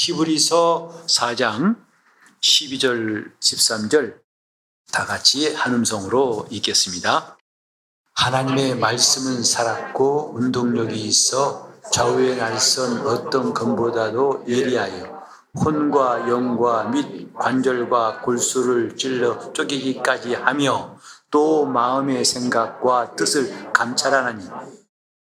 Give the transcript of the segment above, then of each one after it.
히브리서 4장 12절 13절 다 같이 한음성으로 읽겠습니다. 하나님의 말씀은 살았고 운동력이 있어 좌우의 날선 어떤 검보다도 예리하여 혼과 영과 및 관절과 골수를 찔러 쪼개기까지 하며 또 마음의 생각과 뜻을 감찰하나니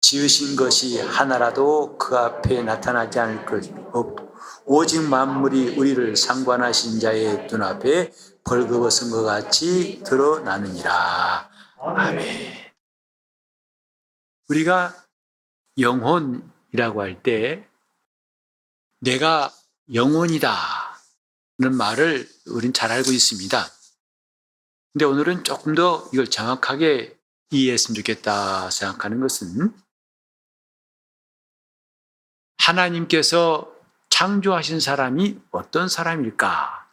지으신 것이 하나라도 그 앞에 나타나지 않을 것 없고 오직 만물이 우리를 상관하신 자의 눈앞에 벌거벗은 것 같이 드러나느니라. 아멘. 우리가 영혼이라고 할 때 내가 영혼이다 는 말을 우린 잘 알고 있습니다. 근데 오늘은 조금 더 이걸 정확하게 이해했으면 좋겠다 생각하는 것은 하나님께서 창조하신 사람이 어떤 사람일까?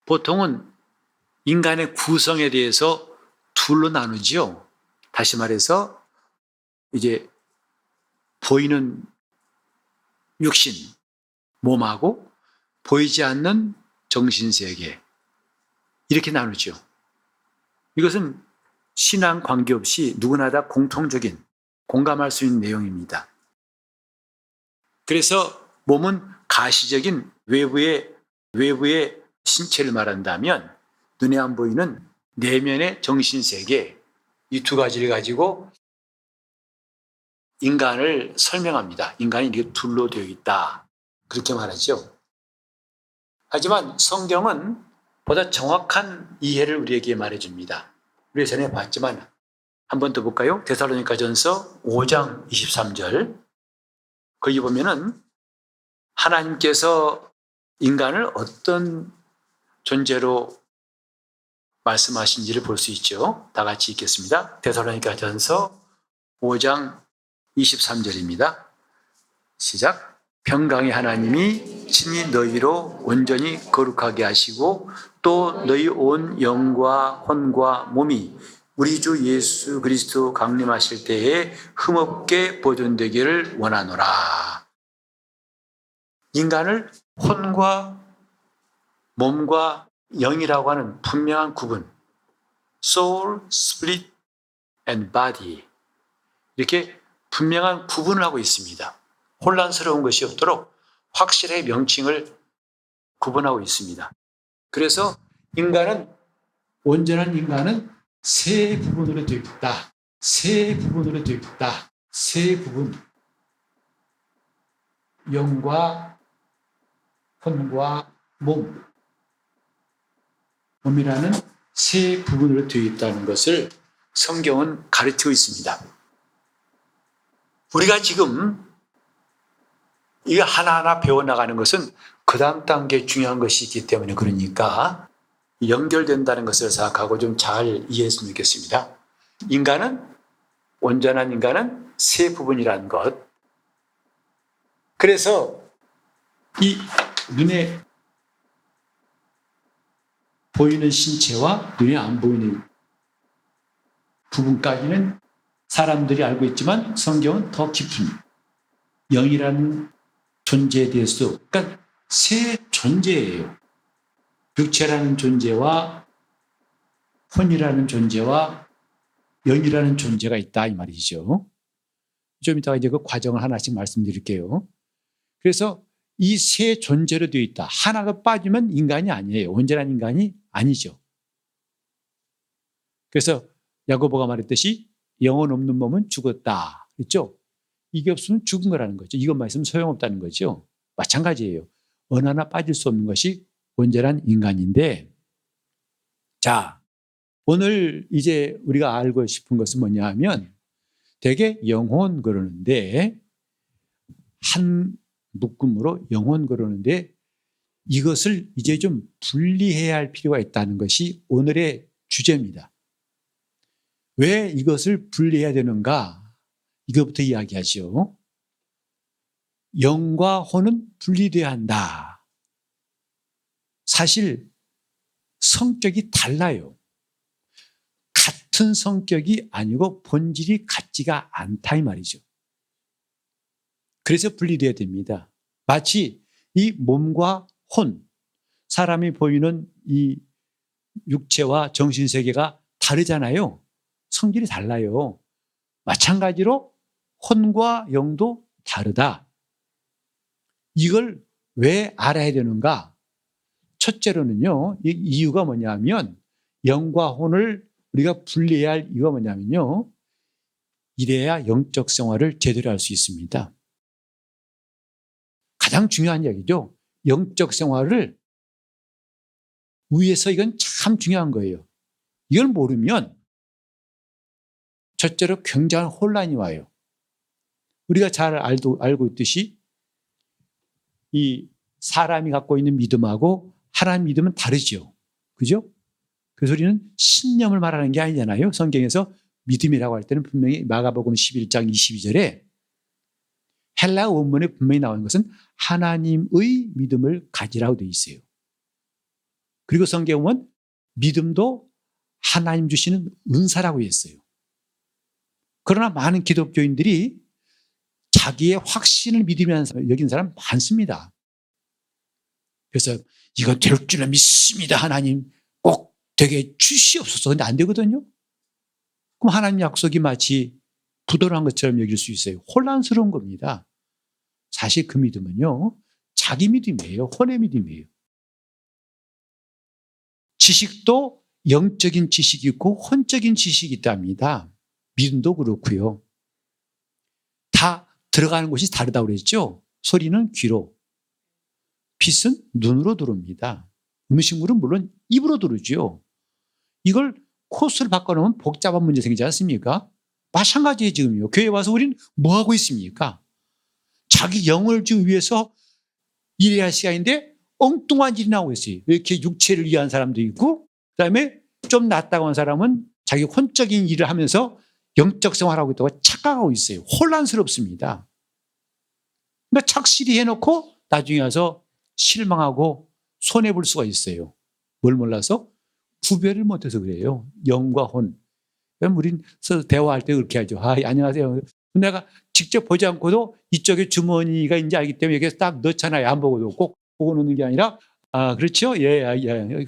보통은 인간의 구성에 대해서 둘로 나누지요. 다시 말해서 이제 보이는 육신, 몸하고 보이지 않는 정신세계 이렇게 나누죠. 이것은 신앙 관계없이 누구나 다 공통적인 공감할 수 있는 내용입니다. 그래서 몸은 가시적인 외부의 신체를 말한다면 눈에 안 보이는 내면의 정신세계 이 두 가지를 가지고 인간을 설명합니다. 인간이 이렇게 둘로 되어 있다. 그렇게 말하죠. 하지만 성경은 보다 정확한 이해를 우리에게 말해줍니다. 우리 전에 봤지만 한 번 더 볼까요? 데살로니가전서 5장 23절 거기 보면은 하나님께서 인간을 어떤 존재로 말씀하신지를 볼 수 있죠. 다 같이 읽겠습니다. 데살로니가전서 5장 23절입니다. 시작. 평강의 하나님이 친히 너희로 온전히 거룩하게 하시고 또 너희 온 영과 혼과 몸이 우리 주 예수 그리스도 강림하실 때에 흠없게 보존되기를 원하노라. 인간을 혼과 몸과 영이라고 하는 분명한 구분, soul, spirit and body 이렇게 분명한 구분을 하고 있습니다. 혼란스러운 것이 없도록 확실하게 명칭을 구분하고 있습니다. 그래서 온전한 인간은 세 부분으로 되어 있다. 세 부분으로 되어 있다. 세 부분. 영과 혼과 몸이라는 세 부분으로 되어 있다는 것을 성경은 가르치고 있습니다. 우리가 지금 이거 하나하나 배워나가는 것은 그 다음 단계에 중요한 것이 있기 때문에 그러니까 연결된다는 것을 생각하고 좀 잘 이해했으면 좋겠습니다. 온전한 인간은 세 부분이라는 것. 그래서 이 눈에 보이는 신체와 눈에 안 보이는 부분까지는 사람들이 알고 있지만 성경은 더 깊은 영이라는 존재에 대해서 그러니까 세 존재예요. 육체라는 존재와 혼이라는 존재와 영이라는 존재가 있다 이 말이죠. 좀 이따가 이제 그 과정을 하나씩 말씀드릴게요. 그래서 이 세 존재로 되어 있다. 하나가 빠지면 인간이 아니에요. 온전한 인간이 아니죠. 그래서 야고보가 말했듯이 영혼 없는 몸은 죽었다. 그렇죠? 이게 없으면 죽은 거라는 거죠. 이것만 있으면 소용없다는 거죠. 마찬가지예요. 어느 하나 빠질 수 없는 것이 온전한 인간인데 자, 오늘 이제 우리가 알고 싶은 것은 뭐냐 하면 되게 영혼 그러는데 한 묶음으로 영혼 그러는데 이것을 이제 좀 분리해야 할 필요가 있다는 것이 오늘의 주제입니다. 왜 이것을 분리해야 되는가? 이것부터 이야기하죠. 영과 혼은 분리돼야 한다. 사실 성격이 달라요. 같은 성격이 아니고 본질이 같지가 않다 이 말이죠. 그래서 분리돼야 됩니다. 마치 이 몸과 혼, 사람이 보이는 이 육체와 정신세계가 다르잖아요. 성질이 달라요. 마찬가지로 혼과 영도 다르다. 이걸 왜 알아야 되는가? 첫째로는요, 이 이유가 뭐냐면 영과 혼을 우리가 분리해야 할 이유가 뭐냐면요, 이래야 영적 생활을 제대로 할 수 있습니다. 가장 중요한 이야기죠. 영적 생활을 위해서 이건 참 중요한 거예요. 이걸 모르면 첫째로 굉장한 혼란이 와요. 우리가 잘 알고 있듯이 이 사람이 갖고 있는 믿음하고 하나님 믿음은 다르죠. 그죠? 그래서 우리는 신념을 말하는 게 아니잖아요. 성경에서 믿음이라고 할 때는 분명히 마가복음 11장 22절에 헬라 원문에 분명히 나오는 것은 하나님의 믿음을 가지라고 되어 있어요. 그리고 성경은 믿음도 하나님 주시는 은사라고 했어요. 그러나 많은 기독교인들이 자기의 확신을 믿음이라고 여기는 사람 많습니다. 그래서 이거 될 줄 믿습니다. 하나님 꼭 되게 주시옵소서. 근데 안 되거든요. 그럼 하나님 약속이 마치 부도난 것처럼 여길 수 있어요. 혼란스러운 겁니다. 사실 그 믿음은요, 자기 믿음이에요. 혼의 믿음이에요. 지식도 영적인 지식이 있고 혼적인 지식이 있답니다. 믿음도 그렇고요. 다 들어가는 곳이 다르다고 그랬죠. 소리는 귀로, 빛은 눈으로 들어옵니다. 음식물은 물론 입으로 들어오죠. 이걸 코스를 바꿔놓으면 복잡한 문제 생기지 않습니까? 마찬가지예요. 지금요. 교회 와서 우리는 뭐 하고 있습니까? 자기 영을 주기 위해서 일해야 할 시간인데 엉뚱한 일이 나오고 있어요. 이렇게 육체를 위한 사람도 있고, 그다음에 좀 낫다고 한 사람은 자기 혼적인 일을 하면서 영적 생활하고 있다고 착각하고 있어요. 혼란스럽습니다. 그러니까 착실히 해놓고 나중에 와서 실망하고 손해볼 수가 있어요. 뭘 몰라서? 구별을 못해서 그래요. 영과 혼. 그럼 우린 대화할 때 그렇게 하죠. 아, 안녕하세요. 내가 직접 보지 않고도 이쪽에 주머니가 있는지 알기 때문에 여기서 딱 넣잖아요. 안 보고도 꼭 보고 넣는 게 아니라, 아, 그렇죠? 예,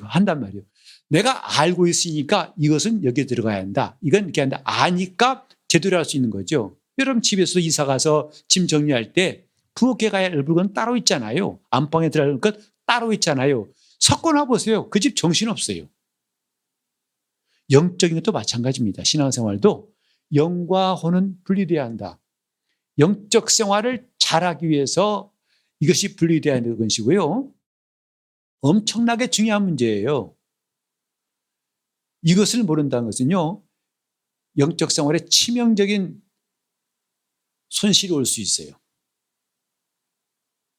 한단 말이에요. 내가 알고 있으니까 이것은 여기에 들어가야 한다. 이건 이렇게 한다. 아니까 제대로 할 수 있는 거죠. 여러분 집에서 이사 가서 짐 정리할 때 부엌에 가야 할 물건 따로 있잖아요. 안방에 들어갈 것 따로 있잖아요. 섞어놔 보세요. 그 집 정신없어요. 영적인 것도 마찬가지입니다. 신앙생활도 영과 혼은 분리돼야 한다. 영적 생활을 잘하기 위해서 이것이 분리돼야 하는 것이고요. 엄청나게 중요한 문제예요. 이것을 모른다는 것은요, 영적 생활에 치명적인 손실이 올 수 있어요.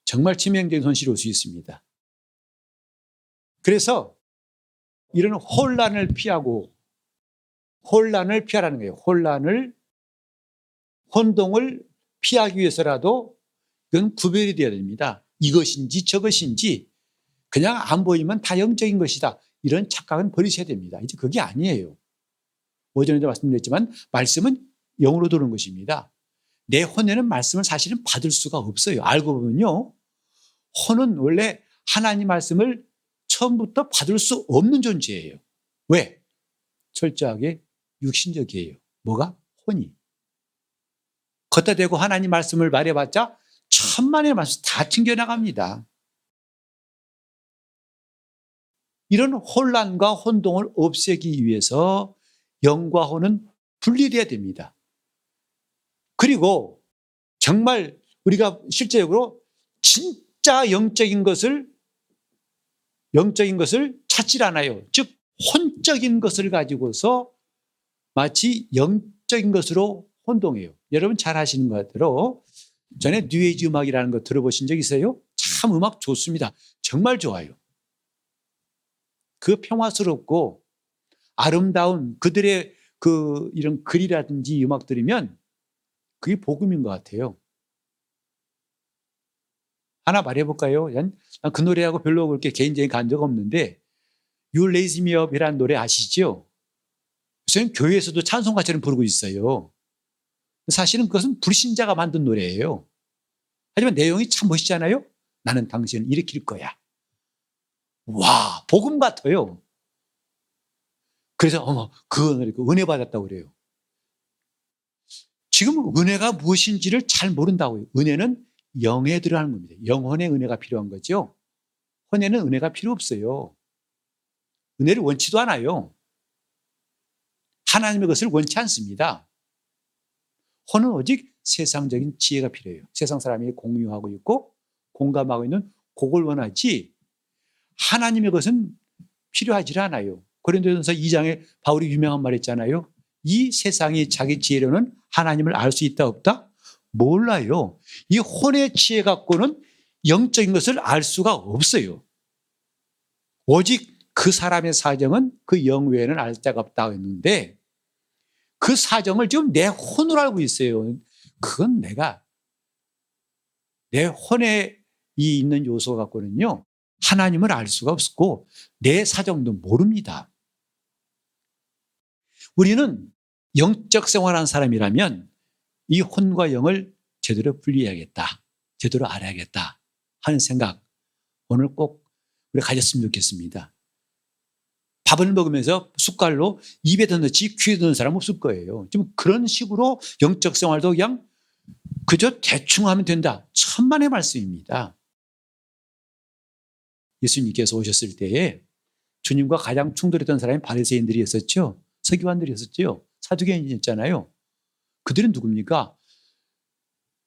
정말 치명적인 손실이 올 수 있습니다. 그래서 이런 혼란을 피하라는 거예요. 혼동을 피하기 위해서라도 이건 구별이 되어야 됩니다. 이것인지 저것인지 그냥 안 보이면 다 영적인 것이다. 이런 착각은 버리셔야 됩니다. 이제 그게 아니에요. 오전에도 말씀드렸지만 말씀은 영으로 들어오는 것입니다. 내 혼에는 말씀을 사실은 받을 수가 없어요. 알고 보면요. 혼은 원래 하나님 말씀을 처음부터 받을 수 없는 존재예요. 왜? 철저하게 육신적이에요. 뭐가? 혼이. 걷다 대고 하나님 말씀을 말해봤자 천만의 말씀 다 튕겨나갑니다. 이런 혼란과 혼동을 없애기 위해서 영과 혼은 분리돼야 됩니다. 그리고 정말 우리가 실제적으로 진짜 영적인 것을 찾질 않아요. 즉 혼적인 것을 가지고서 마치 영적인 것으로 혼동해요. 여러분 잘 아시는 것대로 전에 뉴에이지 음악이라는 거 들어보신 적 있어요? 참 음악 좋습니다. 정말 좋아요. 그 평화스럽고 아름다운 그들의 이런 글이라든지 음악 들으면 그게 복음인 것 같아요. 하나 말해볼까요? 난 그 노래하고 별로 그렇게 개인적인 감정 없는데 You Raise Me Up이라는 노래 아시죠? 저는 교회에서도 찬송가처럼 부르고 있어요. 사실은 그것은 불신자가 만든 노래예요. 하지만 내용이 참 멋있잖아요. 나는 당신을 일으킬 거야. 와, 복음 같아요. 그래서 그 은혜 받았다고 그래요. 지금 은혜가 무엇인지를 잘 모른다고요. 은혜는 영에 들어가는 겁니다. 영혼의 은혜가 필요한 거죠. 혼에는 은혜가 필요 없어요. 은혜를 원치도 않아요. 하나님의 것을 원치 않습니다. 혼은 오직 세상적인 지혜가 필요해요. 세상 사람이 공유하고 있고 공감하고 있는 그걸 원하지 하나님의 것은 필요하지 않아요. 고린도전서 2장에 바울이 유명한 말 했잖아요. 이 세상이 자기 지혜로는 하나님을 알 수 있다 없다? 몰라요. 이 혼의 지혜 갖고는 영적인 것을 알 수가 없어요. 오직 그 사람의 사정은 그 영 외에는 알 자가 없다고 했는데 그 사정을 지금 내 혼으로 알고 있어요. 그건 내 혼에 있는 요소 갖고는요. 하나님을 알 수가 없고 내 사정도 모릅니다. 우리는 영적 생활하는 사람이라면 이 혼과 영을 제대로 분리해야겠다. 제대로 알아야겠다 하는 생각 오늘 꼭 우리가 가졌으면 좋겠습니다. 밥을 먹으면서 숟갈로 입에다 넣지 귀에다 넣는 사람 없을 거예요. 좀 그런 식으로 영적 생활도 그냥 그저 대충 하면 된다. 천만의 말씀입니다. 예수님께서 오셨을 때에 주님과 가장 충돌했던 사람이 바리새인들이었었죠. 서기관들이었었죠. 사두개인이었잖아요. 그들은 누굽니까?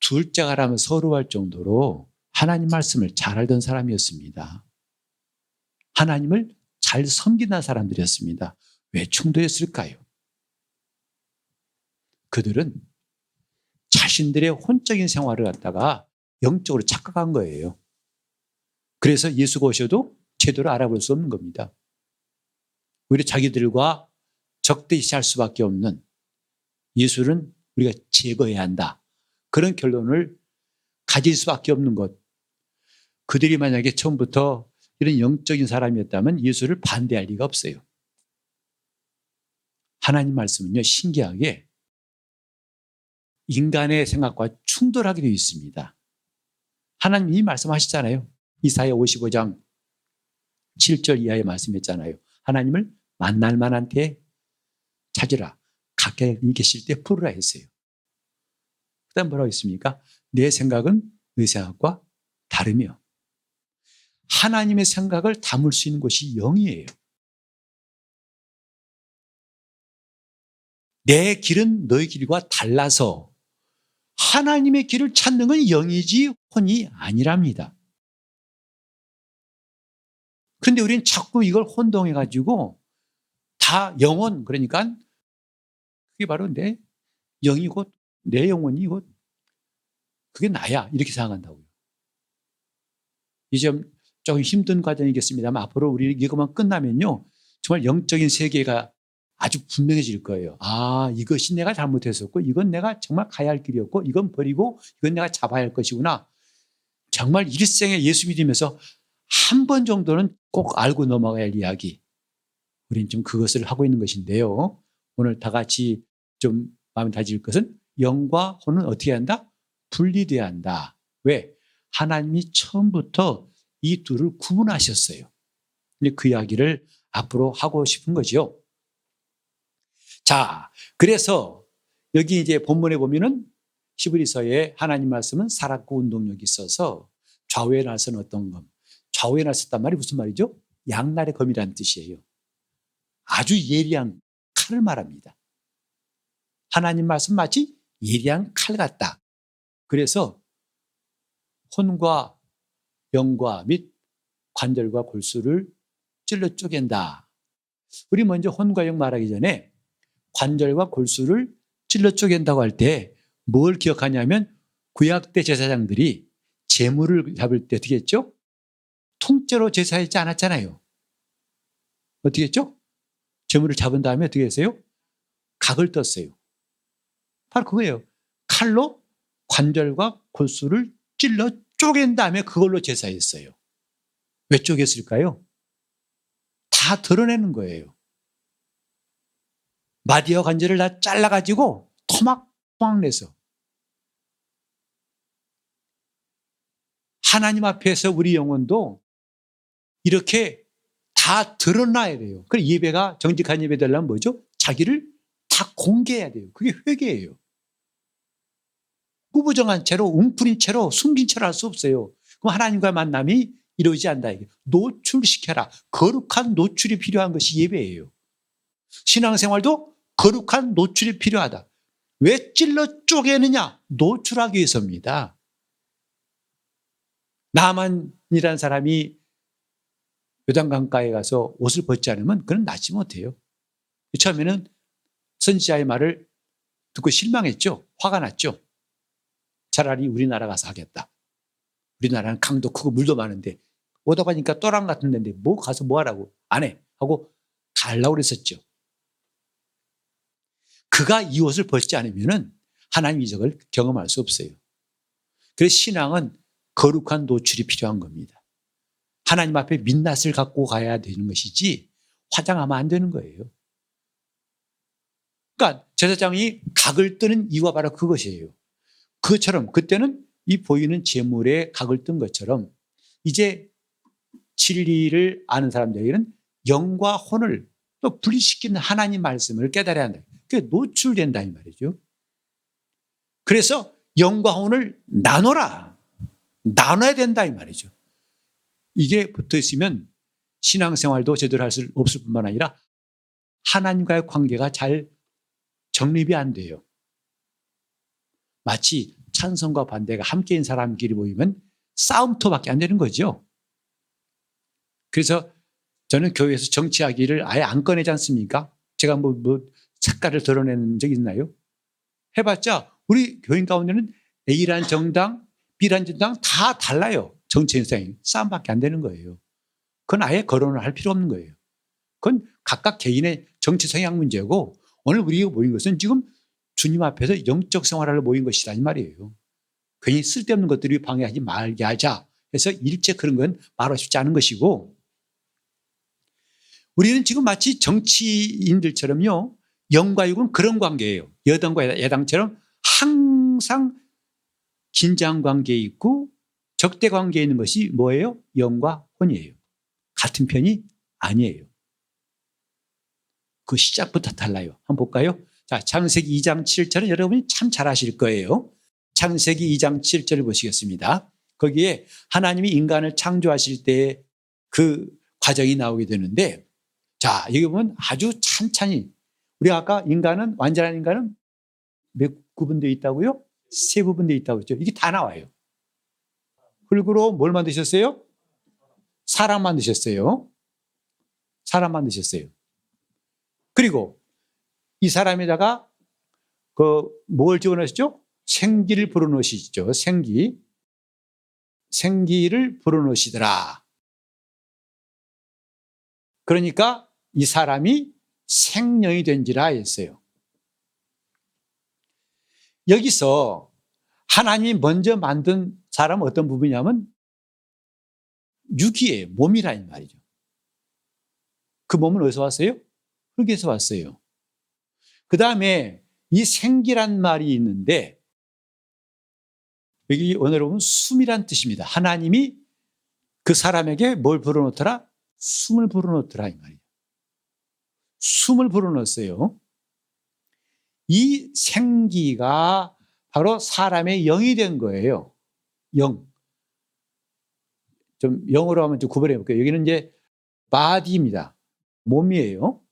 둘째가라면 서러워할 정도로 하나님 말씀을 잘 알던 사람이었습니다. 하나님을 잘 섬기는 사람들이었습니다. 왜 충돌했을까요? 그들은 자신들의 혼적인 생활을 갖다가 영적으로 착각한 거예요. 그래서 예수가 오셔도 제대로 알아볼 수 없는 겁니다. 오히려 자기들과 적대시할 수밖에 없는 예수는 우리가 제거해야 한다. 그런 결론을 가질 수밖에 없는 것. 그들이 만약에 처음부터 이런 영적인 사람이었다면 예수를 반대할 리가 없어요. 하나님 말씀은요, 신기하게 인간의 생각과 충돌하게 되어 있습니다. 하나님이 말씀하시잖아요. 이사야 55장 7절 이하의 말씀했잖아요. 하나님을 만날 만한 때 찾으라. 가까이 계실 때 부르라 했어요. 그 다음 뭐라고 했습니까? 내 생각은 네 생각과 다르며 하나님의 생각을 담을 수 있는 것이 영이에요. 내 길은 너희 길과 달라서 하나님의 길을 찾는 건 영이지 혼이 아니랍니다. 그런데 우리는 자꾸 이걸 혼동해가지고 다 영혼, 그러니까 그게 바로 내 영이고 내 영혼이고 그게 나야 이렇게 생각한다고요. 이제 조금 힘든 과정이겠습니다만 앞으로 우리 이것만 끝나면요 정말 영적인 세계가 아주 분명해질 거예요. 아, 이것이 내가 잘못했었고 이건 내가 정말 가야 할 길이었고 이건 버리고 이건 내가 잡아야 할 것이구나. 정말 일생에 예수 믿으면서 한 번 정도는 꼭 알고 넘어가야 할 이야기. 우린 좀 그것을 하고 있는 것인데요. 오늘 다 같이 좀 마음을 다질 것은 영과 혼은 어떻게 한다? 분리돼야 한다. 왜? 하나님이 처음부터 이 둘을 구분하셨어요. 근데 그 이야기를 앞으로 하고 싶은 거죠. 자, 그래서 여기 이제 본문에 보면은 히브리서의 하나님 말씀은 살았고 운동력이 있어서 좌우에 나선 어떤 검. 좌우에 나섰단 말이 무슨 말이죠? 양날의 검이라는 뜻이에요. 아주 예리한 칼을 말합니다. 하나님 말씀 마치 예리한 칼 같다. 그래서 혼과 영과 및 관절과 골수를 찔러 쪼갠다. 우리 먼저 혼과 영 말하기 전에 관절과 골수를 찔러 쪼갠다고 할 때 뭘 기억하냐면 구약 때 제사장들이 제물을 잡을 때 어떻게 했죠? 통째로 제사하지 않았잖아요. 어떻게 했죠? 제물을 잡은 다음에 어떻게 했어요? 각을 떴어요. 바로 그거예요. 칼로 관절과 골수를 찔러 쪼갠 다음에 그걸로 제사했어요. 왜 쪼갰을까요? 다 드러내는 거예요. 마디와 관절을 다 잘라가지고 토막 내서 하나님 앞에서 우리 영혼도 이렇게 다 드러나야 돼요. 그래서 예배가 정직한 예배 되려면 뭐죠? 자기를 다 공개해야 돼요. 그게 회개예요. 꾸부정한 채로 웅푸린 채로 숨긴 채로 할 수 없어요. 그럼 하나님과의 만남이 이루어지지 않는다. 이게 노출시켜라. 거룩한 노출이 필요한 것이 예배예요. 신앙생활도 거룩한 노출이 필요하다. 왜 찔러 쪼개느냐? 노출하기 위해서입니다. 나만이라는 사람이 요단강가에 가서 옷을 벗지 않으면 그는 낫지 못해요. 처음에는 선지자의 말을 듣고 실망했죠. 화가 났죠. 차라리 우리나라 가서 하겠다. 우리나라는 강도 크고 물도 많은데 오다 보니까 또랑 같은 데인데 뭐 가서 뭐 하라고 안 해 하고 가려고 그랬었죠. 그가 이 옷을 벗지 않으면 하나님 이적을 경험할 수 없어요. 그래서 신앙은 거룩한 노출이 필요한 겁니다. 하나님 앞에 민낯을 갖고 가야 되는 것이지 화장하면 안 되는 거예요. 그러니까 제사장이 각을 뜨는 이유가 바로 그것이에요. 그것처럼 그때는 이 보이는 제물에 각을 뜬 것처럼 이제 진리를 아는 사람들에게는 영과 혼을 또 분리시키는 하나님 말씀을 깨달아야 한다. 그게 노출된다 이 말이죠. 그래서 영과 혼을 나눠라. 나눠야 된다 이 말이죠. 이게 붙어 있으면 신앙생활도 제대로 할 수 없을 뿐만 아니라 하나님과의 관계가 잘 정립이 안 돼요. 마치 찬성과 반대가 함께인 사람끼리 모이면 싸움터밖에 안 되는 거죠. 그래서 저는 교회에서 정치하기를 아예 안 꺼내지 않습니까? 제가 뭐 색깔을 드러내는 적이 있나요? 해봤자 우리 교인 가운데는 A라는 정당, B라는 정당 다 달라요. 정치 현상이 싸움밖에 안 되는 거예요. 그건 아예 거론을 할 필요 없는 거예요. 그건 각각 개인의 정치 성향 문제고 오늘 우리가 모인 것은 지금 주님 앞에서 영적 생활하러 모인 것이다 이 말이에요. 괜히 쓸데없는 것들이 방해하지 말게 하자 해서 일체 그런 건 말하고 싶지 않은 것이고 우리는 지금 마치 정치인들처럼요. 영과 육은 그런 관계예요. 여당과 야당처럼 항상 긴장 관계에 있고 적대 관계에 있는 것이 뭐예요? 영과 혼이에요. 같은 편이 아니에요. 그 시작부터 달라요. 한번 볼까요? 자, 창세기 2장 7절은 여러분이 참 잘 아실 거예요. 창세기 2장 7절을 보시겠습니다. 거기에 하나님이 인간을 창조하실 때 그 과정이 나오게 되는데 자, 여기 보면 아주 찬찬히 우리 아까 인간은 완전한 인간은 몇 구분되어 있다고요? 세 부분되어 있다고 했죠. 이게 다 나와요. 흙으로 뭘 만드셨어요? 사람 만드셨어요. 사람 만드셨어요. 그리고 이 사람에다가 뭘 집어넣으시죠? 생기를 불어넣으시죠. 생기를 불어넣으시더라. 그러니까 이 사람이 생명이 된지라 했어요. 여기서 하나님이 먼저 만든 사람은 어떤 부분이냐면 육이에요. 몸이라 이 말이죠. 그 몸은 어디서 왔어요? 흙에서 왔어요. 그 다음에 이 생기란 말이 있는데 여기 원어로 보면 숨이란 뜻입니다. 하나님이 그 사람에게 뭘 불어넣더라? 숨을 불어넣더라 이 말이에요. 숨을 불어넣었어요. 이 생기가 바로 사람의 영이 된 거예요. 영. 좀 영어로 하면 좀 구분해 볼게요. 여기는 이제 body입니다. 몸이에요.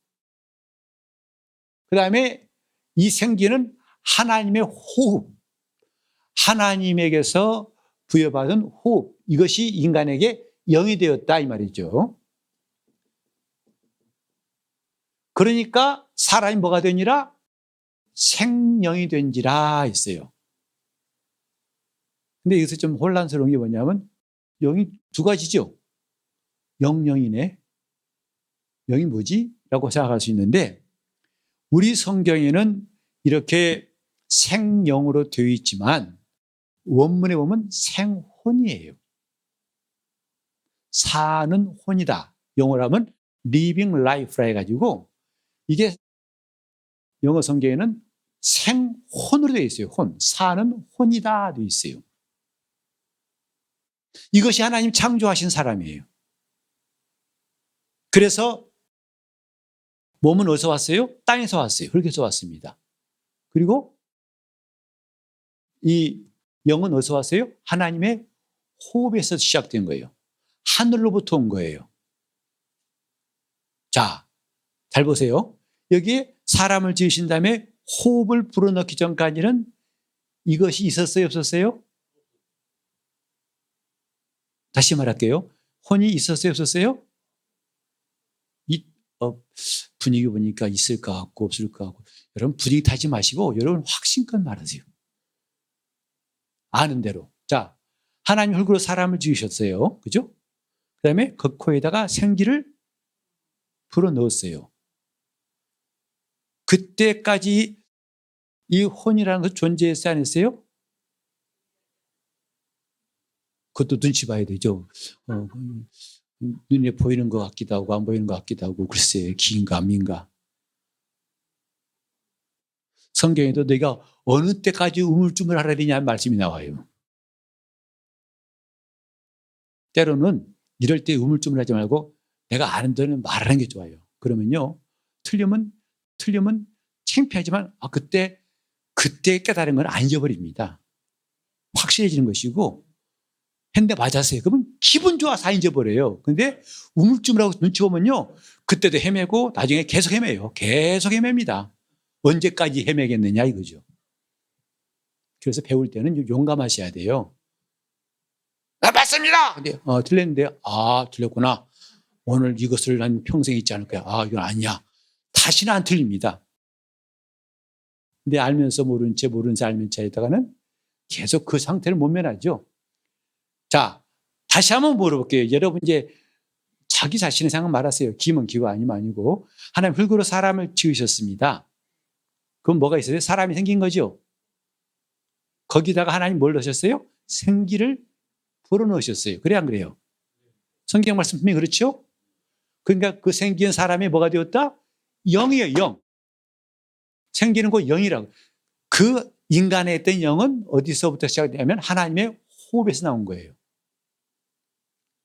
그 다음에 이 생기는 하나님의 호흡, 하나님에게서 부여받은 호흡, 이것이 인간에게 영이 되었다 이 말이죠. 그러니까 사람이 뭐가 되니라? 생명이 된지라 했어요. 근데 여기서 좀 혼란스러운 게 뭐냐면 영이 두 가지죠. 영이네. 영이 뭐지? 라고 생각할 수 있는데 우리 성경에는 이렇게 생영으로 되어 있지만 원문에 보면 생혼이에요. 사는 혼이다. 영어로 하면 living life라 해가지고 이게 영어 성경에는 생혼으로 되어 있어요. 혼. 사는 혼이다 되어 있어요. 이것이 하나님 창조하신 사람이에요. 그래서 몸은 어디서 왔어요? 땅에서 왔어요. 흙에서 왔습니다. 그리고 이 영은 어디서 왔어요? 하나님의 호흡에서 시작된 거예요. 하늘로부터 온 거예요. 자, 잘 보세요. 여기에 사람을 지으신 다음에 호흡을 불어넣기 전까지는 이것이 있었어요, 없었어요? 다시 말할게요. 혼이 있었어요, 없었어요? 분위기 보니까 있을 것 같고 없을 것 같고. 여러분 분위기 타지 마시고 여러분 확신껏 말하세요. 아는 대로. 자, 하나님 흙으로 사람을 지으셨어요. 그죠? 그 다음에 그 코에다가 생기를 불어넣었어요. 그때까지 이 혼이라는 것 존재했어요, 안 했어요? 그것도 눈치 봐야 되죠. 눈에 보이는 것 같기도 하고 안 보이는 것 같기도 하고 글쎄 기인가 민가. 성경에도 내가 어느 때까지 우물쭈물 하라 되냐는 말씀이 나와요. 때로는 이럴 때 우물쭈물하지 말고 내가 아는 데는 말하는 게 좋아요. 그러면요 틀리면 창피하지만 그때 깨달은 건 안 잊어버립니다. 확실해지는 것이고 했는데 맞았어요. 그러면 기분 좋아서 안 잊어버려요. 근데 우물쭈물하고 눈치 보면요 그때도 헤매고 나중에 계속 헤매요. 계속 헤맵니다. 언제까지 헤매겠느냐 이거죠. 그래서 배울 때는 용감하셔야 돼요. 맞습니다. 근데 틀렸는데 틀렸구나. 오늘 이것을 난 평생 잊지 않을 거야. 이건 아니야. 다시는 안 틀립니다. 근데 알면서 모른 채 알면 채에다가는 계속 그 상태를 못 면하죠. 자, 다시 한번 물어볼게요. 여러분 이제 자기 자신의 생각 말하세요. 기면 기고 아니면 아니고. 하나님 흙으로 사람을 지으셨습니다. 그럼 뭐가 있어요? 사람이 생긴 거죠. 거기다가 하나님 뭘 넣으셨어요? 생기를 불어넣으셨어요. 그래 안 그래요? 성경 말씀 분명히 그렇죠? 그러니까 그 생긴 사람이 뭐가 되었다? 영이에요. 영. 생기는 거 영이라고. 그 인간에 있던 영은 어디서부터 시작되냐면 하나님의 호흡에서 나온 거예요.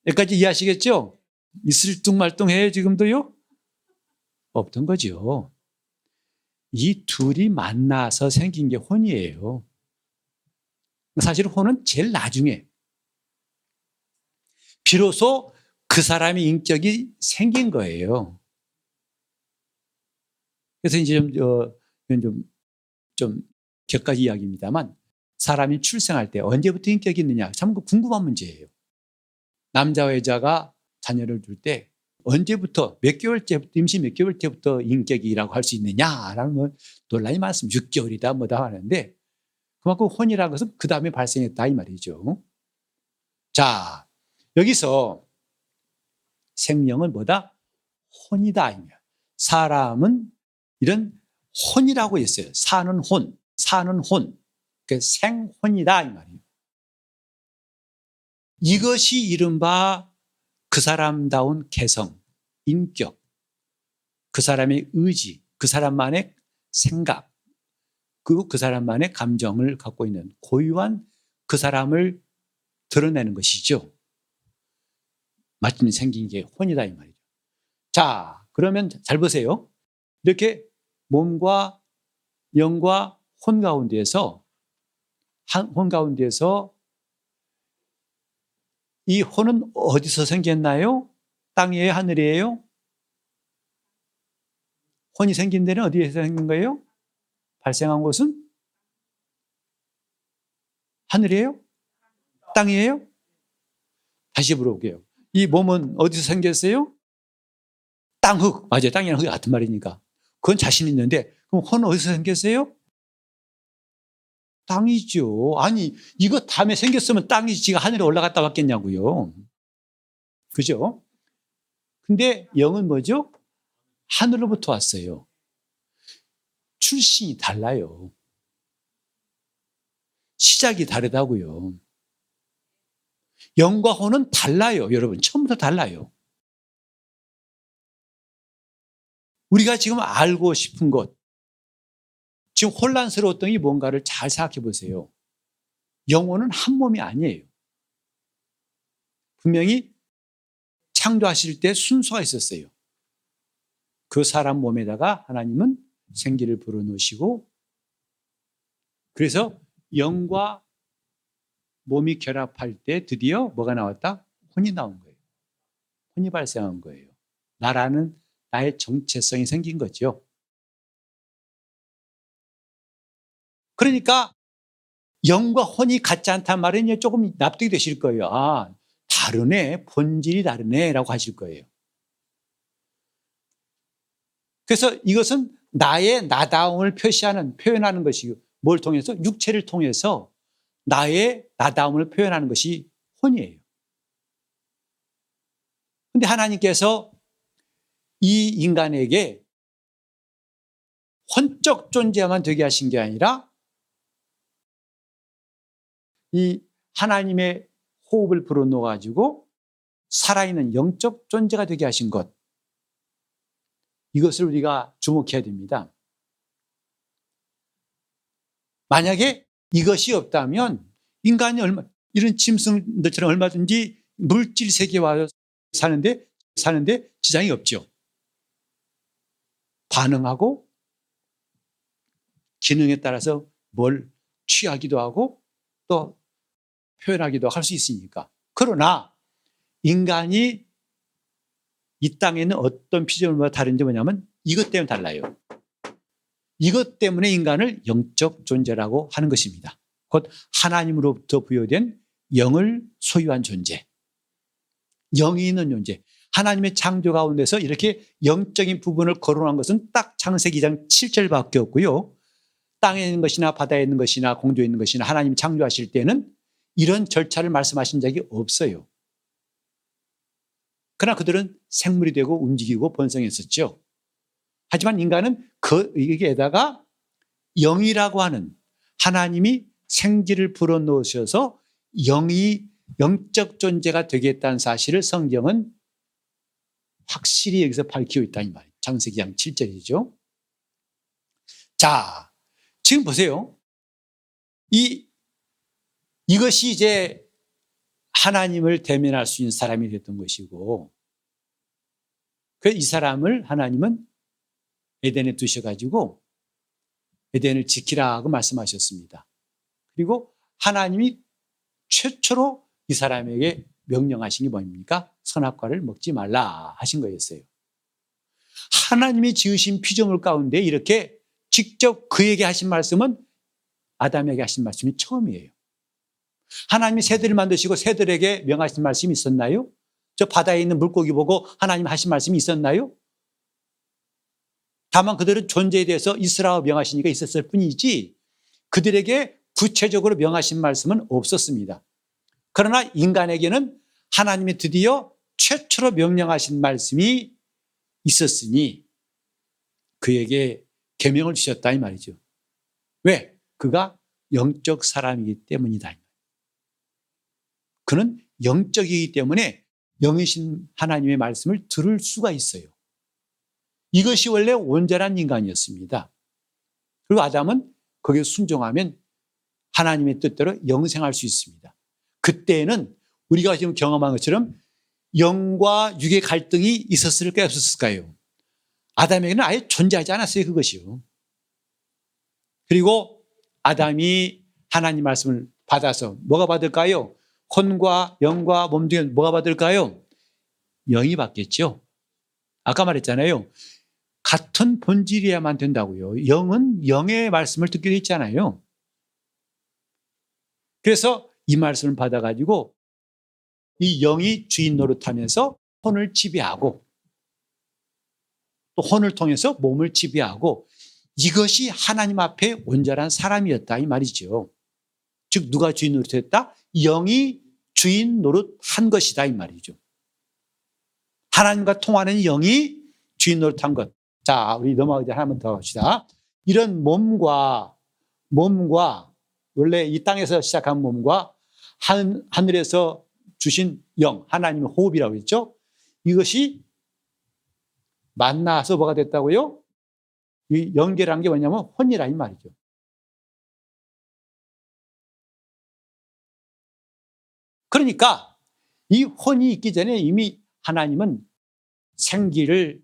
여기까지 이해하시겠죠? 있을 뚱말뚱해요 지금도요? 없던 거죠. 이 둘이 만나서 생긴 게 혼이에요. 사실 혼은 제일 나중에 비로소 그 사람의 인격이 생긴 거예요. 그래서 이제 좀 격가지 이야기입니다만 사람이 출생할 때 언제부터 인격이 있느냐 참 궁금한 문제예요. 남자와 여자가 자녀를 둘 때 언제부터 임신 몇 개월째부터 인격이라고 할 수 있느냐라는 논란이 많습니다. 6개월이다 뭐다 하는데 그만큼 혼이라는 것은 그 다음에 발생했다 이 말이죠. 자, 여기서 생명은 뭐다? 혼이다. 사람은 이런 혼이라고 했어요. 사는 혼. 그 생혼이다 이 말이에요. 이것이 이른바 그 사람다운 개성, 인격, 그 사람의 의지, 그 사람만의 생각, 그리고 그 사람만의 감정을 갖고 있는 고유한 그 사람을 드러내는 것이죠. 마침 생긴 게 혼이다 이 말이죠. 자, 그러면 잘 보세요. 이렇게 몸과 영과 혼 가운데에서 이 혼은 어디서 생겼나요? 땅이에요? 하늘이에요? 혼이 생긴 데는 어디에서 생긴 거예요? 발생한 곳은? 하늘이에요? 땅이에요? 다시 물어볼게요. 이 몸은 어디서 생겼어요? 땅흙. 맞아요. 땅이랑 흙이 같은 말이니까. 그건 자신 있는데 그럼 혼은 어디서 생겼어요? 땅이죠. 아니 이거 다음에 생겼으면 땅이지 지가 하늘에 올라갔다 왔겠냐고요. 그죠? 근데 영은 뭐죠? 하늘로부터 왔어요. 출신이 달라요. 시작이 다르다고요. 영과 혼은 달라요. 여러분 처음부터 달라요. 우리가 지금 알고 싶은 것 지금 혼란스러웠던 게 뭔가를 잘 생각해 보세요. 영혼은 한 몸이 아니에요. 분명히 창조하실 때 순서가 있었어요. 그 사람 몸에다가 하나님은 생기를 불어넣으시고, 그래서 영과 몸이 결합할 때 드디어 뭐가 나왔다? 혼이 나온 거예요. 혼이 발생한 거예요. 나라는 나의 정체성이 생긴 거죠. 그러니까 영과 혼이 같지 않단 말은 이제 조금 납득이 되실 거예요. 아, 다르네. 본질이 다르네. 라고 하실 거예요. 그래서 이것은 나의 나다움을 표현하는 것이고, 뭘 통해서? 육체를 통해서 나의 나다움을 표현하는 것이 혼이에요. 근데 하나님께서 이 인간에게 혼적 존재만 되게 하신 게 아니라 이 하나님의 호흡을 불어넣어가지고 살아있는 영적 존재가 되게 하신 것, 이것을 우리가 주목해야 됩니다. 만약에 이것이 없다면 인간이 이런 짐승들처럼 얼마든지 물질 세계에 와서 사는데 지장이 없죠. 반응하고 기능에 따라서 뭘 취하기도 하고 또 표현하기도 할 수 있으니까. 그러나 인간이 이 땅에 있는 어떤 피조물과 다른 점이 뭐냐면 이것 때문에 달라요. 이것 때문에 인간을 영적 존재라고 하는 것입니다. 곧 하나님으로부터 부여된 영을 소유한 존재, 영이 있는 존재. 하나님의 창조 가운데서 이렇게 영적인 부분을 거론한 것은 딱 창세기 2장 7절밖에 없고요. 땅에 있는 것이나 바다에 있는 것이나 공중에 있는 것이나 하나님이 창조하실 때는 이런 절차를 말씀하신 적이 없어요. 그러나 그들은 생물이 되고 움직이고 번성했었죠. 하지만 인간은 여기에다가 영이라고 하는 하나님이 생기를 불어넣으셔서 영적 존재가 되겠다는 사실을 성경은 확실히 여기서 밝히고 있다 이 말이에요. 창세기 2장 7절이죠. 자, 지금 보세요. 이것이 이제 하나님을 대면할 수 있는 사람이 됐던 것이고, 이 사람을 하나님은 에덴에 두셔가지고 에덴을 지키라고 말씀하셨습니다. 그리고 하나님이 최초로 이 사람에게 명령하신 게 뭡니까? 선악과를 먹지 말라 하신 거였어요. 하나님이 지으신 피조물 가운데 이렇게 직접 그에게 하신 말씀은 아담에게 하신 말씀이 처음이에요. 하나님이 새들을 만드시고 새들에게 명하신 말씀이 있었나요? 저 바다에 있는 물고기 보고 하나님 하신 말씀이 있었나요? 다만 그들은 존재에 대해서 있으라고 명하시니까 있었을 뿐이지 그들에게 구체적으로 명하신 말씀은 없었습니다. 그러나 인간에게는 하나님이 드디어 최초로 명령하신 말씀이 있었으니 그에게 계명을 주셨다 이 말이죠. 왜? 그가 영적 사람이기 때문이다. 그는 영적이기 때문에 영이신 하나님의 말씀을 들을 수가 있어요. 이것이 원래 온전한 인간이었습니다. 그리고 아담은 거기에 순종하면 하나님의 뜻대로 영생할 수 있습니다. 그때는 우리가 지금 경험한 것처럼 영과 육의 갈등이 있었을까요? 없었을까요? 아담에게는 아예 존재하지 않았어요. 그것이요. 그리고 아담이 하나님 말씀을 받아서 뭐가 받을까요? 혼과 영과 몸 중에 뭐가 받을까요? 영이 받겠죠. 아까 말했잖아요. 같은 본질이어야만 된다고요. 영은 영의 말씀을 듣게 돼 있잖아요. 그래서 이 말씀을 받아가지고 이 영이 주인 노릇하면서 혼을 지배하고 또 혼을 통해서 몸을 지배하고 이것이 하나님 앞에 온전한 사람이었다 이 말이죠. 즉 누가 주인 노릇했다? 영이 주인 노릇한 것이다 이 말이죠. 하나님과 통하는 영이 주인 노릇한 것. 자, 우리 넘어가기 전에 한번 더 합시다. 이런 몸과 원래 이 땅에서 시작한 몸과 하늘에서 주신 영, 하나님의 호흡이라고 했죠. 이것이 만나서 뭐가 됐다고요? 이 연결한 게 뭐냐면 혼이라 이 말이죠. 그러니까 이 혼이 있기 전에 이미 하나님은 생기를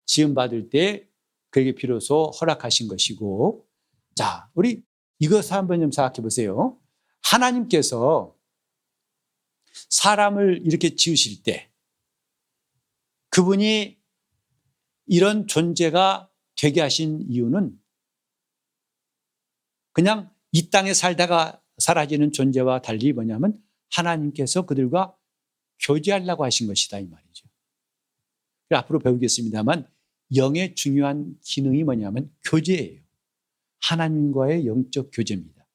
지음받을 때 그에게 비로소 허락하신 것이고, 자, 우리 이것을 한번 좀 생각해 보세요. 하나님께서 사람을 이렇게 지으실 때 그분이 이런 존재가 되게 하신 이유는 그냥 이 땅에 살다가 사라지는 존재와 달리 뭐냐면 하나님께서 그들과 교제하려고 하신 것이다, 이 말이죠. 앞으로 배우겠습니다만 영의 중요한 기능이 뭐냐면 교제예요. 하나님과의 영적 교제입니다.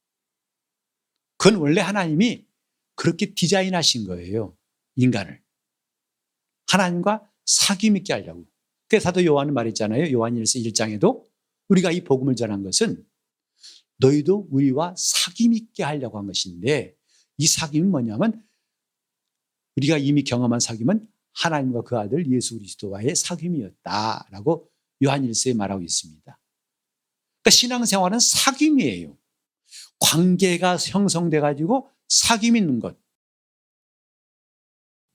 그건 원래 하나님이 그렇게 디자인하신 거예요, 인간을. 하나님과 사귐 있게 하려고. 그래서 사도 요한은 말했잖아요. 요한일서 1장에도 우리가 이 복음을 전한 것은 너희도 우리와 사귐 있게 하려고 한 것인데, 이 사귐은 뭐냐면 우리가 이미 경험한 사귐은 하나님과 그 아들 예수 그리스도와의 사귐이었다라고 요한일서에 말하고 있습니다. 그러니까 신앙생활은 사귐이에요. 관계가 형성돼 가지고 사귐 있는 것.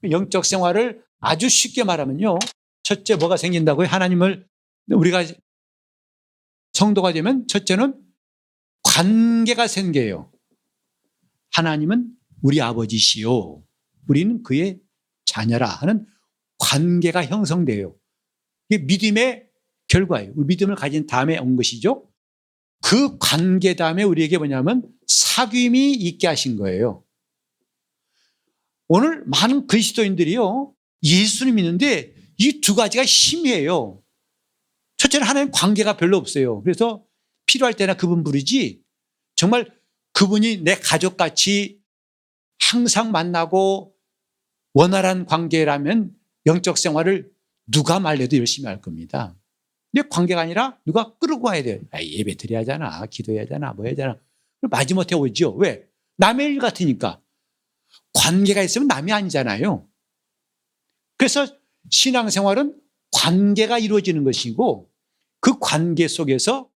영적 생활을 아주 쉽게 말하면요, 첫째 뭐가 생긴다고요? 하나님을 우리가 성도가 되면 첫째는 관계가 생겨요. 하나님은 우리 아버지시요, 우리는 그의 자녀라 하는 관계가 형성돼요. 이게 믿음의 결과예요. 믿음을 가진 다음에 온 것이죠. 그 관계 다음에 우리에게 뭐냐면 사귐이 있게 하신 거예요. 오늘 많은 그리스도인들이요, 예수를 믿는데 이 두 가지가 힘이에요. 첫째는 하나님 관계가 별로 없어요. 그래서 필요할 때나 그분 부르지, 정말 그분이 내 가족같이 항상 만나고 원활한 관계라면 영적 생활을 누가 말려도 열심히 할 겁니다. 근데 관계가 아니라 누가 끌고 와야 돼요. 예배 드려야 하잖아, 기도해야 하잖아, 뭐 해야 하잖아. 마지못해 오죠. 왜? 남의 일 같으니까. 관계가 있으면 남이 아니잖아요. 그래서 신앙생활은 관계가 이루어지는 것이고, 그 관계 속에서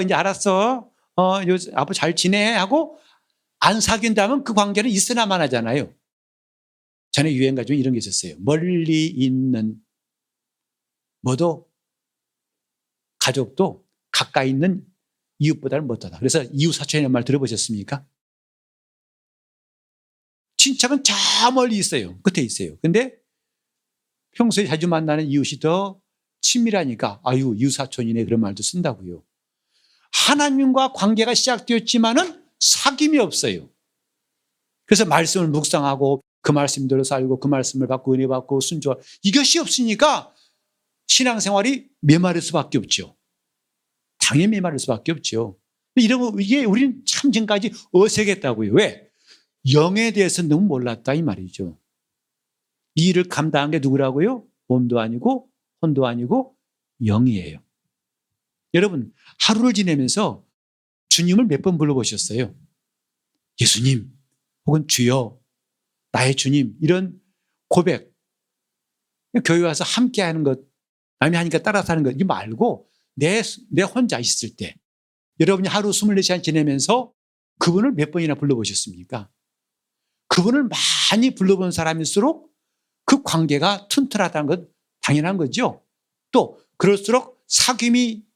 이제 알았어, 앞으로 잘 지내 하고 안 사귄다면 그 관계는 있으나만 하잖아요. 전에 유행가 중에 이런 게 있었어요. 멀리 있는 뭐도 가족도 가까이 있는 이웃보다는 못하다. 그래서 이웃사촌이라는 말 들어보셨습니까? 친척은 저 멀리 있어요. 끝에 있어요. 근데 평소에 자주 만나는 이웃이 더 친밀하니까 아유, 이웃사촌이네, 그런 말도 쓴다고요. 하나님과 관계가 시작되었지만은 사귐이 없어요. 그래서 말씀을 묵상하고 그 말씀대로 살고 그 말씀을 받고 은혜 받고 순종하고, 이것이 없으니까 신앙생활이 메마를 수밖에 없죠. 당연히 메마를 수밖에 없죠. 이게 우리는 참 지금까지 어색했다고요. 왜? 영에 대해서 너무 몰랐다, 이 말이죠. 이 일을 감당한 게 누구라고요? 몸도 아니고 혼도 아니고 영이에요. 여러분, 하루를 지내면서 주님을 몇 번 불러보셨어요? 예수님 혹은 주여, 나의 주님, 이런 고백. 교회 와서 함께 하는 것, 남이 하니까 따라서 하는 것, 이거 말고 내 혼자 있을 때 여러분이 하루 24시간 지내면서 그분을 몇 번이나 불러보셨습니까? 그분을 많이 불러본 사람일수록 그 관계가 튼튼하다는 건 당연한 거죠. 또 그럴수록 사귐이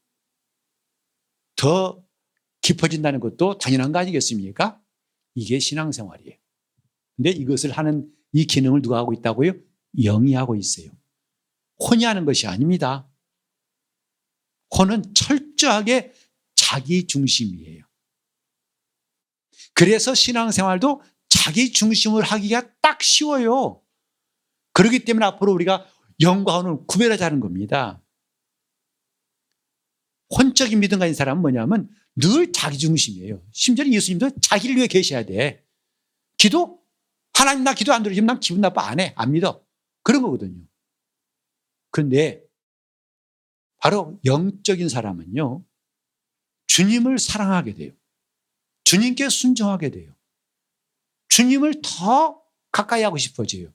더 깊어진다는 것도 당연한 거 아니겠습니까? 이게 신앙생활이에요. 근데 이것을 하는 이 기능을 누가 하고 있다고요? 영이 하고 있어요. 혼이 하는 것이 아닙니다. 혼은 철저하게 자기 중심이에요. 그래서 신앙생활도 자기 중심을 하기가 딱 쉬워요. 그렇기 때문에 앞으로 우리가 영과 혼을 구별하자는 겁니다. 혼적인 믿음 가진 사람은 뭐냐면 늘 자기 중심이에요. 심지어 예수님도 자기를 위해 계셔야 돼. 기도? 하나님 나 기도 안 들어주면 난 기분 나빠, 안 해, 안 믿어. 그런 거거든요. 그런데 바로 영적인 사람은요, 주님을 사랑하게 돼요. 주님께 순종하게 돼요. 주님을 더 가까이 하고 싶어져요.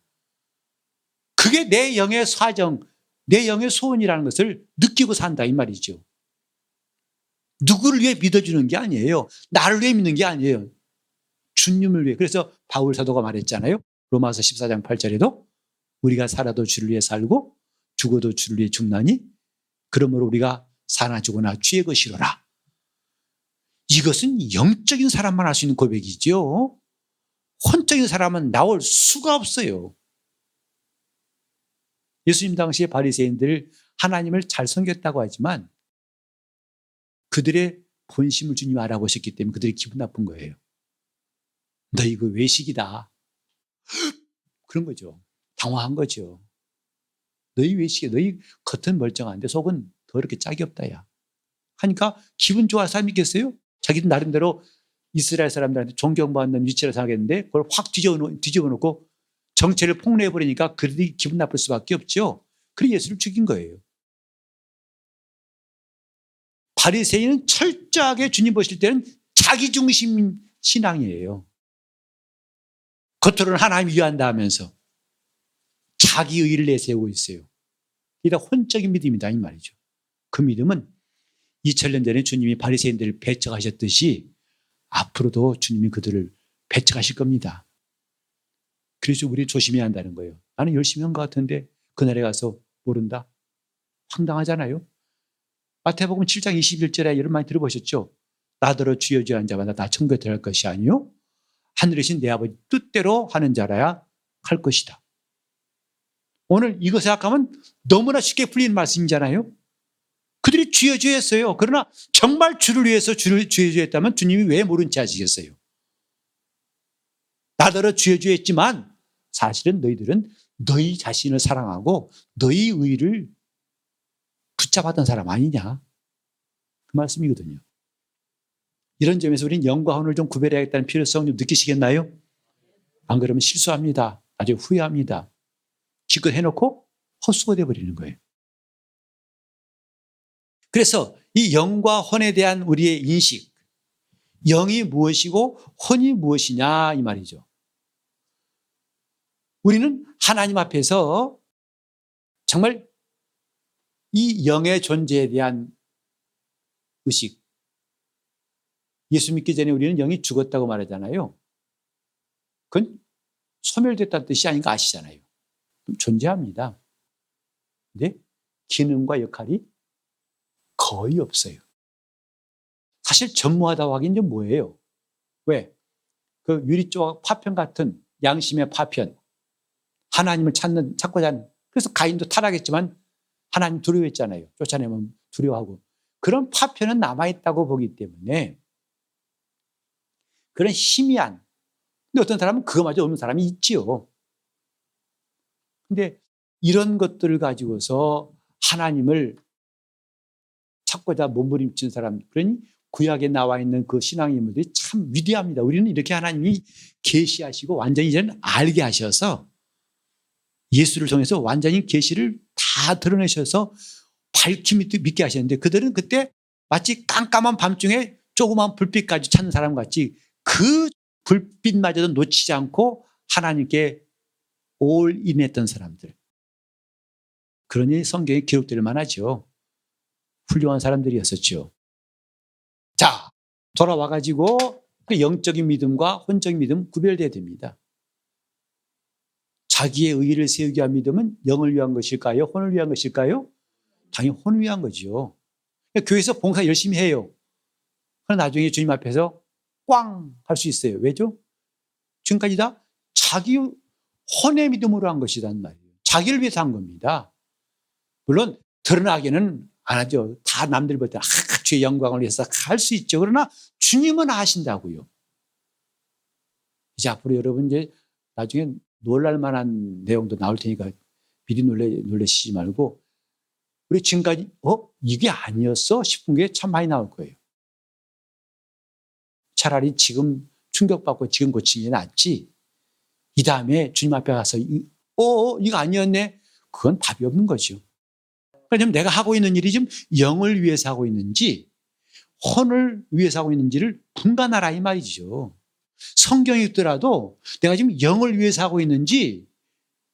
그게 내 영의 사정, 내 영의 소원이라는 것을 느끼고 산다, 이 말이죠. 누구를 위해 믿어주는 게 아니에요. 나를 위해 믿는 게 아니에요. 주님을 위해. 그래서 바울 사도가 말했잖아요. 로마서 14장 8절에도 우리가 살아도 주를 위해 살고 죽어도 주를 위해 죽나니 그러므로 우리가 사나 죽으나 주의 것이로라. 이것은 영적인 사람만 할 수 있는 고백이죠. 혼적인 사람은 나올 수가 없어요. 예수님 당시에 바리새인들 하나님을 잘 섬겼다고 하지만 그들의 본심을 주님이 알아보셨기 때문에 그들이 기분 나쁜 거예요. 너 이거 외식이다. 그런 거죠. 당황한 거죠. 너희 외식이야. 너희 겉은 멀쩡한데 속은 더럽게 짝이 없다. 야. 하니까 기분 좋아할 사람이 있겠어요? 자기들 나름대로 이스라엘 사람들한테 존경받는 위치라 생각했는데 그걸 확 뒤집어 놓고 정체를 폭로해버리니까 그들이 기분 나쁠 수밖에 없죠. 그래서 예수를 죽인 거예요. 바리새인은 철저하게 주님 보실 때는 자기중심 신앙이에요. 겉으로는 하나님 위한다 하면서 자기 의를 내세우고 있어요. 이게 혼적인 믿음이다 이 말이죠. 그 믿음은 2000년 전에 주님이 바리새인들을 배척하셨듯이 앞으로도 주님이 그들을 배척하실 겁니다. 그래서 우리 조심해야 한다는 거예요. 나는 열심히 한 것 같은데 그날에 가서 모른다? 황당하잖아요. 마태복음 7장 21절에 여러분 많이 들어보셨죠? 나더러 주여 주여 한 자마다 다 천국에 들어갈 것이 아니요 하늘이신 내 아버지 뜻대로 하는 자라야 할 것이다. 오늘 이거 생각하면 너무나 쉽게 풀리는 말씀이잖아요. 그들이 주여 주여 했어요. 그러나 정말 주를 위해서 주여 주여 했다면 주님이 왜 모른 채 하시겠어요? 나더러 주여 주여 했지만 사실은 너희들은 너희 자신을 사랑하고 너희 의를 붙잡았던 사람 아니냐. 그 말씀이거든요. 이런 점에서 우리는 영과 혼을 좀 구별해야겠다는 필요성을 좀 느끼시겠나요? 안 그러면 실수합니다. 나중에 후회합니다. 기껏 해놓고 헛수가 되어버리는 거예요. 그래서 이 영과 혼에 대한 우리의 인식, 영이 무엇이고 혼이 무엇이냐 이 말이죠. 우리는 하나님 앞에서 정말 이 영의 존재에 대한 의식, 예수 믿기 전에 우리는 영이 죽었다고 말하잖아요. 그건 소멸됐다는 뜻이 아닌 거 아시잖아요. 존재합니다. 근데 기능과 역할이 거의 없어요. 사실 전무하다고 하긴 좀 뭐예요? 왜? 그 유리조각 파편 같은 양심의 파편, 하나님을 찾고자 하는, 그래서 가인도 타락했지만 하나님 두려워했잖아요. 쫓아내면 두려워하고. 그런 파편은 남아있다고 보기 때문에 그런 희미한, 근데 어떤 사람은 그거마저 없는 사람이 있지요. 근데 이런 것들을 가지고서 하나님을 찾고자 몸부림치는 사람, 그러니 구약에 나와 있는 그 신앙의 인물들이 참 위대합니다. 우리는 이렇게 하나님이 계시하시고 완전히 이제는 알게 하셔서 예수를 통해서 완전히 계시를 다 드러내셔서 밝히 믿게 하셨는데 그들은 그때 마치 깜깜한 밤중에 조그만 불빛까지 찾는 사람 같이 그 불빛마저도 놓치지 않고 하나님께 올인했던 사람들. 그러니 성경에 기록될 만하죠. 훌륭한 사람들이었었죠. 자, 돌아와가지고 그 영적인 믿음과 혼적인 믿음 구별돼야 됩니다. 자기의 의의를 세우기 위한 믿음은 영을 위한 것일까요? 혼을 위한 것일까요? 당연히 혼을 위한 거죠. 교회에서 봉사 열심히 해요. 그러나 나중에 주님 앞에서 꽝 할 수 있어요. 왜죠? 지금까지 다 자기 혼의 믿음으로 한 것이란 말이에요. 자기를 위해서 한 겁니다. 물론 드러나기는 안 하죠. 다 남들 볼 때 주의 영광을 위해서 할 수 있죠. 그러나 주님은 하신다고요. 이제 앞으로 여러분 이제 나중에 놀랄 만한 내용도 나올 테니까 미리 놀라시지 말고 우리 지금까지 이게 아니었어 싶은 게 참 많이 나올 거예요. 차라리 지금 충격받고 지금 고치는 게 낫지. 이 다음에 주님 앞에 가서 이거 아니었네. 그건 답이 없는 거죠. 그러면 내가 하고 있는 일이 지금 영을 위해서 하고 있는지 혼을 위해서 하고 있는지를 분간하라 이 말이죠. 성경이 있더라도 내가 지금 영을 위해서 하고 있는지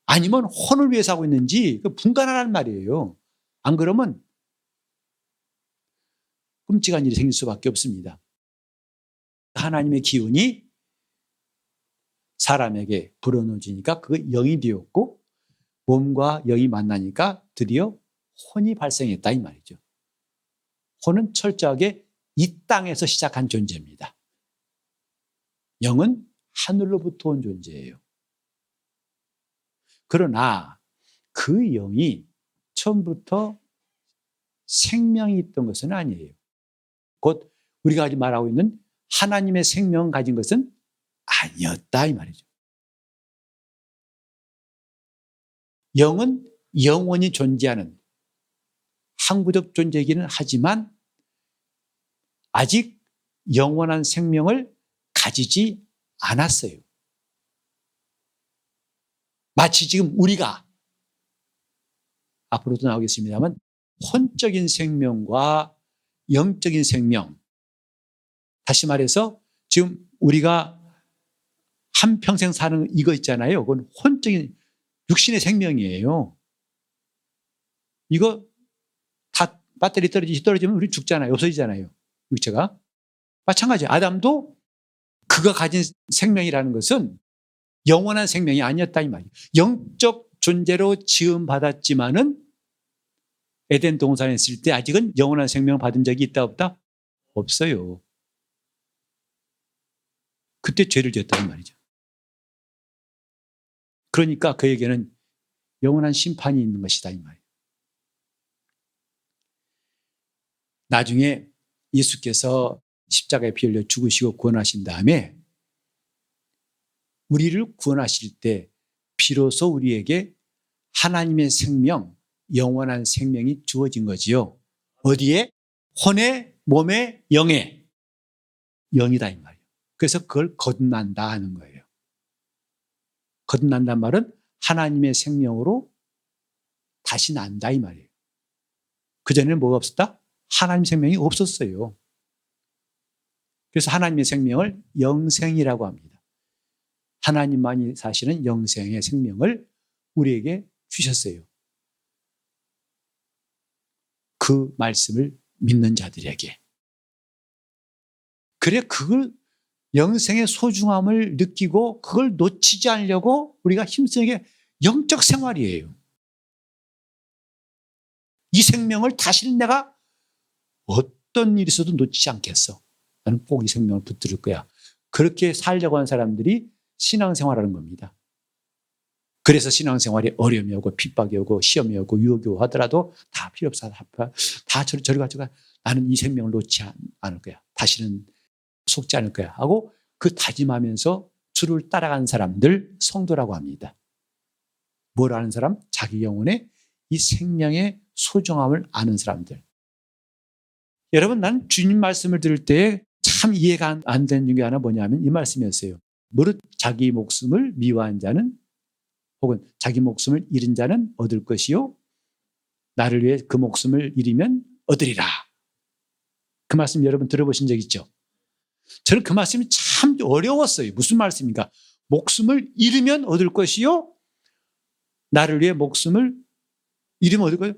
아니면 혼을 위해서 하고 있는지 분간하라는 말이에요. 안 그러면 끔찍한 일이 생길 수밖에 없습니다. 하나님의 기운이 사람에게 불어넣어지니까 그게 영이 되었고 몸과 영이 만나니까 드디어 혼이 발생했다 이 말이죠. 혼은 철저하게 이 땅에서 시작한 존재입니다. 영은 하늘로부터 온 존재예요. 그러나 그 영이 처음부터 생명이 있던 것은 아니에요. 곧 우리가 말하고 있는 하나님의 생명을 가진 것은 아니었다 이 말이죠. 영은 영원히 존재하는 항구적 존재이기는 하지만 아직 영원한 생명을 가지지 않았어요. 마치 지금 우리가 앞으로도 나오겠습니다만 혼적인 생명과 영적인 생명, 다시 말해서 지금 우리가 한평생 사는 이거 있잖아요. 그건 혼적인 육신의 생명이에요. 이거 다 배터리 떨어지면 우리 죽잖아요. 없어지잖아요. 육체가. 마찬가지예요. 아담도 그가 가진 생명이라는 것은 영원한 생명이 아니었다 이 말이에요. 영적 존재로 지음받았지만은 에덴 동산에 있을 때 아직은 영원한 생명을 받은 적이 있다 없다? 없어요. 그때 죄를 지었다는 말이죠. 그러니까 그에게는 영원한 심판이 있는 것이다 이 말이에요. 나중에 예수께서 십자가에 피 흘려 죽으시고 구원하신 다음에 우리를 구원하실 때 비로소 우리에게 하나님의 생명, 영원한 생명이 주어진 거지요. 어디에? 혼에, 몸에, 영에. 영이다 이 말이에요. 그래서 그걸 거듭난다 하는 거예요. 거듭난단 말은 하나님의 생명으로 다시 난다 이 말이에요. 그전에는 뭐가 없었다? 하나님 생명이 없었어요. 그래서 하나님의 생명을 영생이라고 합니다. 하나님만이 사시는 영생의 생명을 우리에게 주셨어요. 그 말씀을 믿는 자들에게. 그래 그걸 영생의 소중함을 느끼고 그걸 놓치지 않으려고 우리가 힘쓰는 게 영적 생활이에요. 이 생명을 다시는 내가 어떤 일이 있어도 놓치지 않겠어. 나는 꼭 이 생명을 붙들 거야. 그렇게 살려고 하는 사람들이 신앙생활하는 겁니다. 그래서 신앙생활에 어려움이 오고 핍박이 오고 시험이 오고 유혹이 오고 하더라도 다 필요 없어. 다 저리 가져가. 나는 이 생명을 놓지 않을 거야. 다시는 속지 않을 거야 하고 그 다짐하면서 주를 따라가는 사람들 성도라고 합니다. 뭘 아는 사람? 자기 영혼의 이 생명의 소중함을 아는 사람들. 여러분 난 주님 말씀을 들을 때 참 이해가 안 되는 게 하나 뭐냐면 이 말씀이었어요. 무릇 자기 목숨을 미워한 자는 혹은 자기 목숨을 잃은 자는 얻을 것이요 나를 위해 그 목숨을 잃으면 얻으리라. 그 말씀 여러분 들어보신 적 있죠? 저는 그 말씀이 참 어려웠어요. 무슨 말씀인가? 목숨을 잃으면 얻을 것이요 나를 위해 목숨을 잃으면 얻을 것이요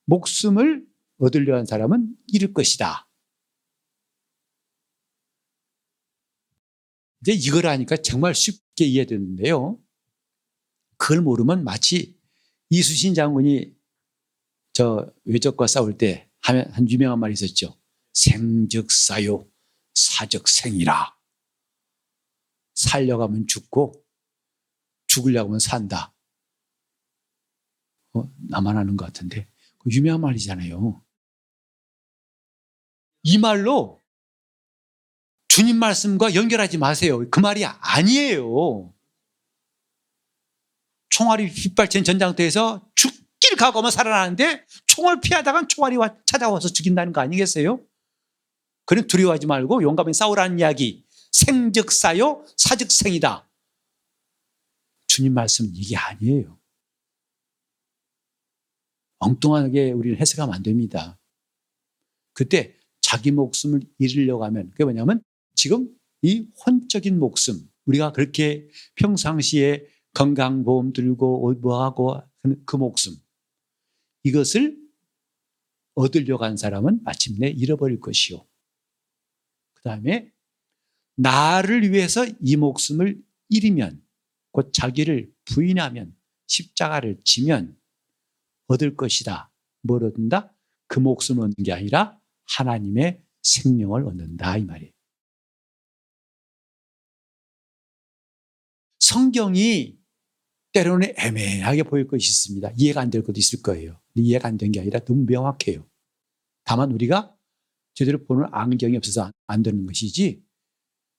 목숨을 얻으려 한 사람은 잃을 것이다. 이제 이걸 하니까 정말 쉽게 이해되는데요. 그걸 모르면 마치 이수신 장군이 저 외적과 싸울 때 한 유명한 말이 있었죠. 생즉 사요, 사즉 생이라. 살려가면 죽고 죽으려고 하면 산다. 나만 아는 것 같은데 유명한 말이잖아요. 이 말로 주님 말씀과 연결하지 마세요. 그 말이 아니에요. 총알이 휘발친 전장터에서 죽길 각오하면 살아나는데 총을 피하다가 총알이 찾아와서 죽인다는 거 아니겠어요? 그럼 두려워하지 말고 용감히 싸우라는 이야기. 생즉 사요, 사즉 생이다. 주님 말씀은 이게 아니에요. 엉뚱하게 우리는 해석하면 안 됩니다. 그때 자기 목숨을 잃으려고 하면 그게 뭐냐면 지금 이 혼적인 목숨 우리가 그렇게 평상시에 건강보험 들고 뭐하고 그 목숨 이것을 얻으려고 한 사람은 마침내 잃어버릴 것이요. 그 다음에 나를 위해서 이 목숨을 잃으면, 곧 자기를 부인하면, 십자가를 지면 얻을 것이다. 뭘 얻는다? 그 목숨을 얻는 게 아니라 하나님의 생명을 얻는다 이 말이에요. 성경이 때로는 애매하게 보일 것이 있습니다. 이해가 안 될 것도 있을 거예요. 이해가 안 된 게 아니라 너무 명확해요. 다만 우리가 제대로 보는 안경이 없어서 안 되는 것이지,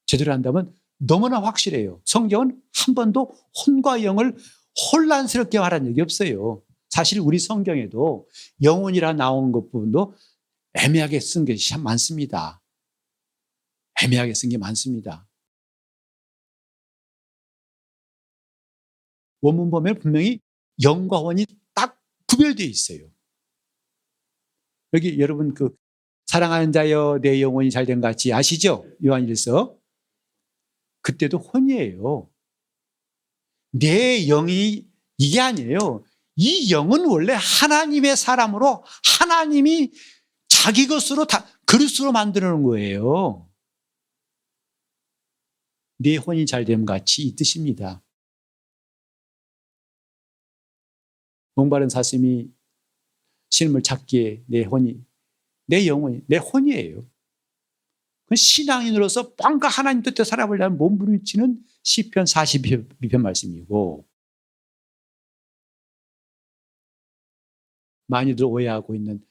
제대로 한다면 너무나 확실해요. 성경은 한 번도 혼과 영을 혼란스럽게 말한 적이 없어요. 사실 우리 성경에도 영혼이라 나온 것 부분도 애매하게 쓴 것이 참 많습니다. 애매하게 쓴 게 많습니다. 원문 보면 분명히 영과 혼이 딱 구별되어 있어요. 여기 여러분 그 사랑하는 자여 내 영혼이 잘된 같이 아시죠? 요한일서. 그때도 혼이에요. 내 영이 이게 아니에요. 이 영은 원래 하나님의 사람으로 하나님이 자기 것으로 다 그릇으로 만들어 놓은 거예요. 내 혼이 잘됨 같이 이 뜻입니다. 목마른 사슴이 신음을 찾기에 내 혼이, 내 영혼이, 내 혼이에요. 그 신앙인으로서 뭔가 하나님 뜻대로 살아보려면 몸부림치는 시편 42편 말씀이고, 많이들 오해하고 있는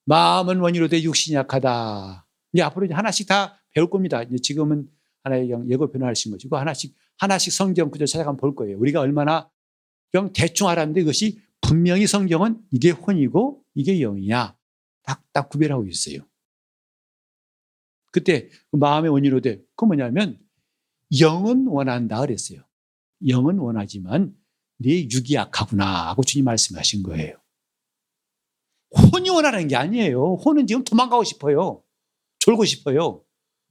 마음은 원이로되 육신이 약하다. 이제 앞으로 이제 하나씩 다 배울 겁니다. 이제 지금은 하나의 예고편을 하신 것이고 하나씩 성경 구절 찾아가면 볼 거예요. 우리가 얼마나 그냥 대충 알았는데 이것이 분명히 성경은 이게 혼이고 이게 영이야. 딱 구별하고 있어요. 그때 그 마음의 원이로되 그건 뭐냐면 영은 원한다 그랬어요. 영은 원하지만 네 육이 약하구나 하고 주님 말씀하신 거예요. 혼이 원하는 게 아니에요. 혼은 지금 도망가고 싶어요. 졸고 싶어요.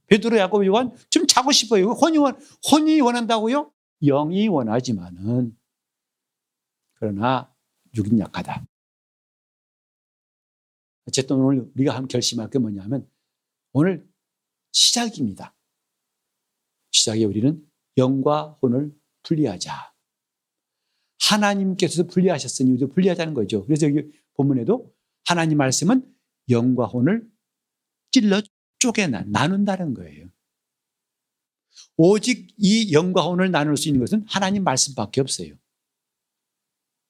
베드로, 야고보, 요한 좀 자고 싶어요. 혼이 원한다고요? 영이 원하지만은 그러나 육은 약하다. 어쨌든 오늘 우리가 한 결심할 게 뭐냐면 오늘 시작입니다. 시작에 우리는 영과 혼을 분리하자. 하나님께서 분리하셨으니 우리도 분리하자는 거죠. 그래서 여기 본문에도 하나님 말씀은 영과 혼을 찔러 쪼개나 나눈다는 거예요. 오직 이 영과 혼을 나눌 수 있는 것은 하나님 말씀밖에 없어요.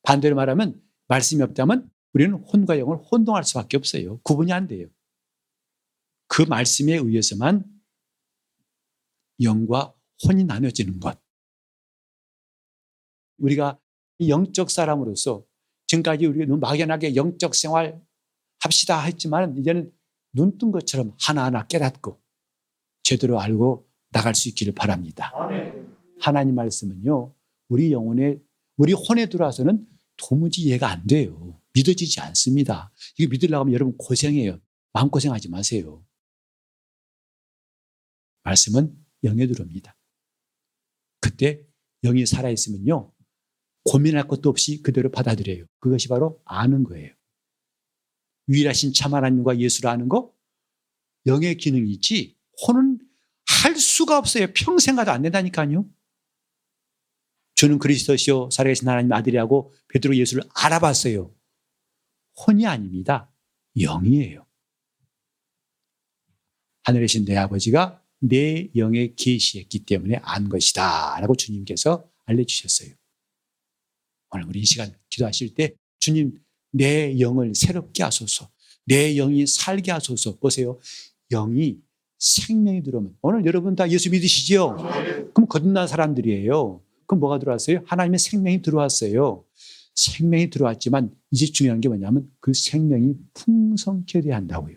반대로 말하면 말씀이 없다면 우리는 혼과 영을 혼동할 수밖에 없어요. 구분이 안 돼요. 그 말씀에 의해서만 영과 혼이 나눠지는 것. 우리가 영적 사람으로서 지금까지 우리가 너무 막연하게 영적 생활 합시다 했지만 이제는 눈 뜬 것처럼 하나하나 깨닫고 제대로 알고 나갈 수 있기를 바랍니다. 하나님 말씀은요, 우리 영혼에, 우리 혼에 들어와서는 도무지 이해가 안 돼요. 믿어지지 않습니다. 이거 믿으려고 하면 여러분 고생해요. 마음고생하지 마세요. 말씀은 영에 들어옵니다. 그때 영이 살아있으면요, 고민할 것도 없이 그대로 받아들여요. 그것이 바로 아는 거예요. 유일하신 참 하나님과 예수를 아는 거, 영의 기능이 있지 혼은 할 수가 없어요. 평생 가도 안 된다니까요. 주는 그리스도시요 살아계신 하나님 아들이라고 베드로 예수를 알아봤어요. 혼이 아닙니다. 영이에요. 하늘에 계신 내 아버지가 내 영에 계시했기 때문에 안 것이다 라고 주님께서 알려주셨어요. 오늘 우리 이 시간 기도하실 때 주님 내 영을 새롭게 하소서, 내 영이 살게 하소서. 보세요. 영이 생명이 들어오면, 오늘 여러분 다 예수 믿으시죠? 그럼 거듭난 사람들이에요. 그럼 뭐가 들어왔어요? 하나님의 생명이 들어왔어요. 생명이 들어왔지만 이제 중요한 게 뭐냐면 그 생명이 풍성케 돼야 한다고요.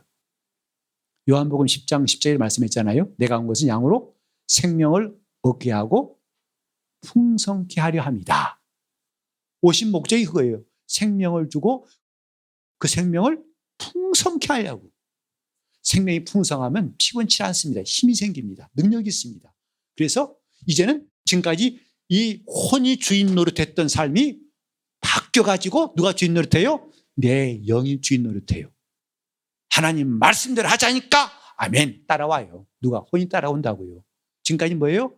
요한복음 10장 10절에 말씀했잖아요. 내가 온 것은 양으로 생명을 얻게 하고 풍성케 하려 합니다. 오신 목적이 그거예요. 생명을 주고 그 생명을 풍성케 하려고. 생명이 풍성하면 피곤치 않습니다. 힘이 생깁니다. 능력이 있습니다. 그래서 이제는 지금까지 이 혼이 주인 노릇했던 삶이 바뀌어가지고 누가 주인 노릇해요? 내 영이 주인 노릇해요. 하나님 말씀대로 하자니까 아멘 따라와요. 누가? 혼이 따라온다고요. 지금까지 뭐예요?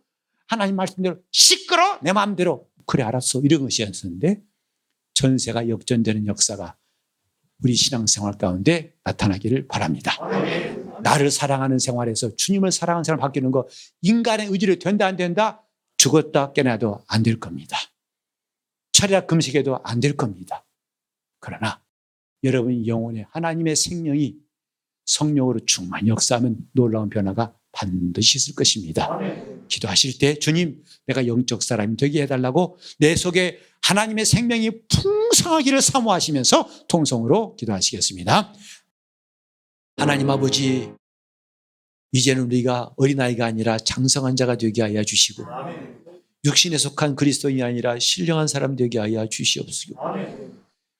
하나님 말씀대로 시끄러 내 마음대로 그래 알았어 이런 것이었는데 전세가 역전되는 역사가 우리 신앙생활 가운데 나타나기를 바랍니다. 나를 사랑하는 생활에서 주님을 사랑하는 생활 바뀌는 거 인간의 의지로 된다 안 된다? 죽었다 깨나도 안 될 겁니다. 철야 금식해도 안 될 겁니다. 그러나 여러분 영혼에 하나님의 생명이 성령으로 충만히 역사하면 놀라운 변화가 반드시 있을 것입니다. 기도하실 때 주님 내가 영적 사람이 되게 해달라고 내 속에 하나님의 생명이 풍성하기를 사모하시면서 통성으로 기도하시겠습니다. 하나님 아버지 이제는 우리가 어린아이가 아니라 장성한 자가 되게 하여 주시고 육신에 속한 그리스도인이 아니라 신령한 사람 되게 하여 주시옵소서.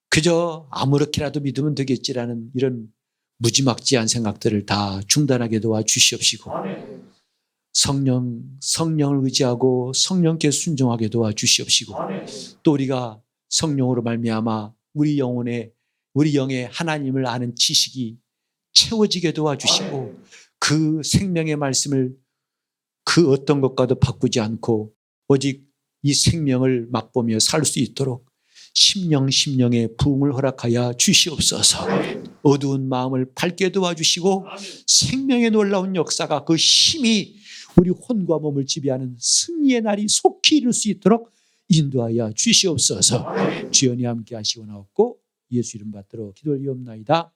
그저 아무렇게라도 믿으면 되겠지라는 이런 무지막지한 생각들을 다 중단하게 도와 주시옵시고 성령을 의지하고 성령께 순종하게 도와 주시옵시고 또 우리가 성령으로 말미암아 우리 영의 하나님을 아는 지식이 채워지게 도와주시고 그 생명의 말씀을 그 어떤 것과도 바꾸지 않고 오직 이 생명을 맛보며 살 수 있도록 심령의 부흥을 허락하여 주시옵소서. 어두운 마음을 밝게 도와주시고 생명의 놀라운 역사가 그 힘이 우리 혼과 몸을 지배하는 승리의 날이 속히 이룰 수 있도록 인도하여 주시옵소서. 주연이 함께 하시고 나옵고 예수 이름 받들어 기도를 이옵나이다.